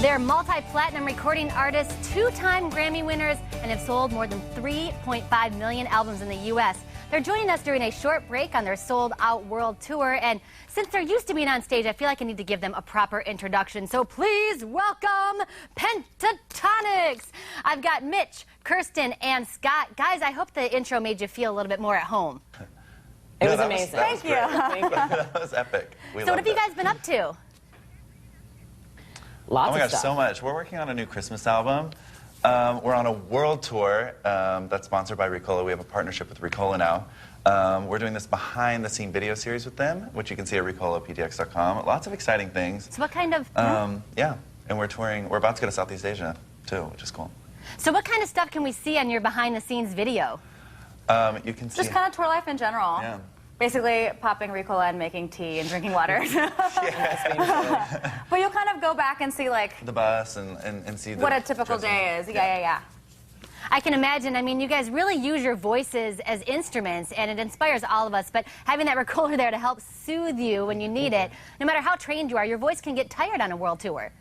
They're multi-platinum recording artists, two-time Grammy winners, and have sold more than 3.5 million albums in the U.S. They're joining us during a short break on their sold-out world tour, and since they're used to being on stage, I feel like I need to give them a proper introduction. So please welcome Pentatonix. I've got Mitch, Kirsten, and Scott. Guys, I hope the intro made you feel a little bit more at home. It was amazing. Thank you. That was epic. So what have you guys been up to? Lots Oh my of gosh, stuff. so much. We're working on a new Christmas album. We're on a world tour that's sponsored by Ricola. We have a partnership with Ricola now. We're doing this behind-the-scene video series with them, which you can see at RicolaPTX.com. Lots of exciting things. So what kind of... Yeah, and we're touring. We're about to go to Southeast Asia, too, which is cool. So what kind of stuff can we see on your behind-the-scenes video? You can see... Just kind of tour life in general. Yeah. Basically, popping Ricola and making tea and drinking water. But you'll kind of go back and see, like... The bus and see what a typical day is. Yeah. I can imagine. I mean, you guys really use your voices as instruments, and it inspires all of us. But having that Ricola there to help soothe you when you need it, no matter how trained you are, your voice can get tired on a world tour.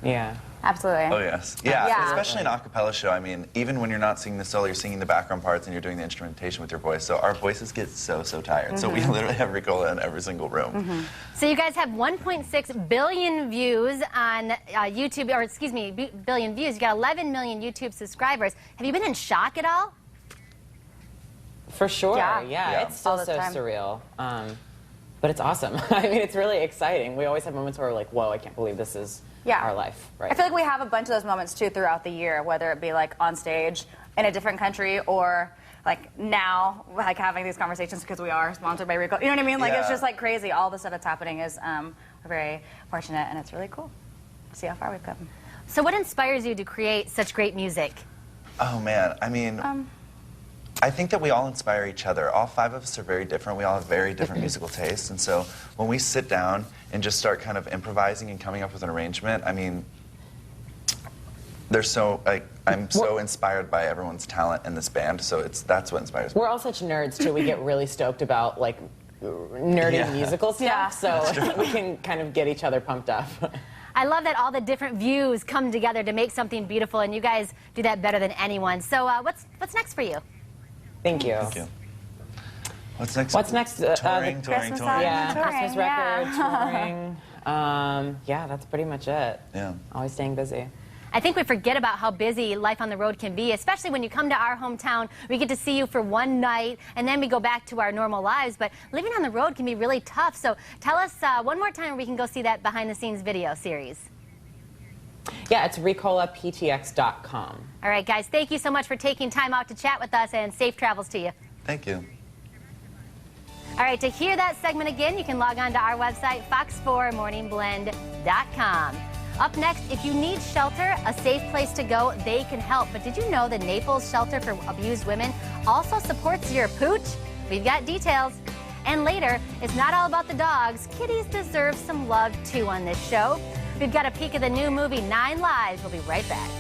Yeah. Absolutely. Oh, yes. Yeah, Yeah. especially an a cappella show. I mean, even when you're not singing the solo, you're singing the background parts and you're doing the instrumentation with your voice. So our voices get so tired. So we literally have Ricola in every single room. So you guys have 1.6 billion views on YouTube, or excuse me, billion views. You got 11 million YouTube subscribers. Have you been in shock at all? For sure. Yeah. Yeah. It's still All the so time. surreal. But it's awesome. I mean, it's really exciting. We always have moments where we're like, whoa, I can't believe this is our life. Right. I feel like we have a bunch of those moments, too, throughout the year, whether it be, like, on stage in a different country or, like, now, like, having these conversations because we are sponsored by Ricola. You know what I mean? Like, it's just, like, crazy. All the stuff that's happening is, we're very fortunate, and it's really cool to see how far we've come. So what inspires you to create such great music? Oh, man. I mean... I think that we all inspire each other. All five of us are very different. We all have very different musical tastes. And so when we sit down and just start kind of improvising and coming up with an arrangement, I mean, I'm so inspired by everyone's talent in this band. So that's what inspires me. We're all such nerds, too. We get really stoked about, like, nerdy musical stuff. Yeah. So we can kind of get each other pumped up. I love that all the different views come together to make something beautiful, and you guys do that better than anyone. So what's next for you? Thank you. Thank you. What's next? What's next? Touring. Yeah, Touring, Christmas record, touring. Yeah, that's pretty much it. Yeah. Always staying busy. I think we forget about how busy life on the road can be, especially when you come to our hometown. We get to see you for one night, and then we go back to our normal lives. But living on the road can be really tough. So tell us one more time where we can go see that behind-the-scenes video series. Yeah, it's RicolaPTX.com. All right, guys, thank you so much for taking time out to chat with us, and safe travels to you. Thank you. All right, to hear that segment again, you can log on to our website, fox4morningblend.com. Up next, if you need shelter, a safe place to go, they can help. But did you know the Naples Shelter for Abused Women also supports your pooch? We've got details. And later, it's not all about the dogs. Kitties deserve some love, too, on this show. We've got a peek of the new movie, 9 Lives. We'll be right back.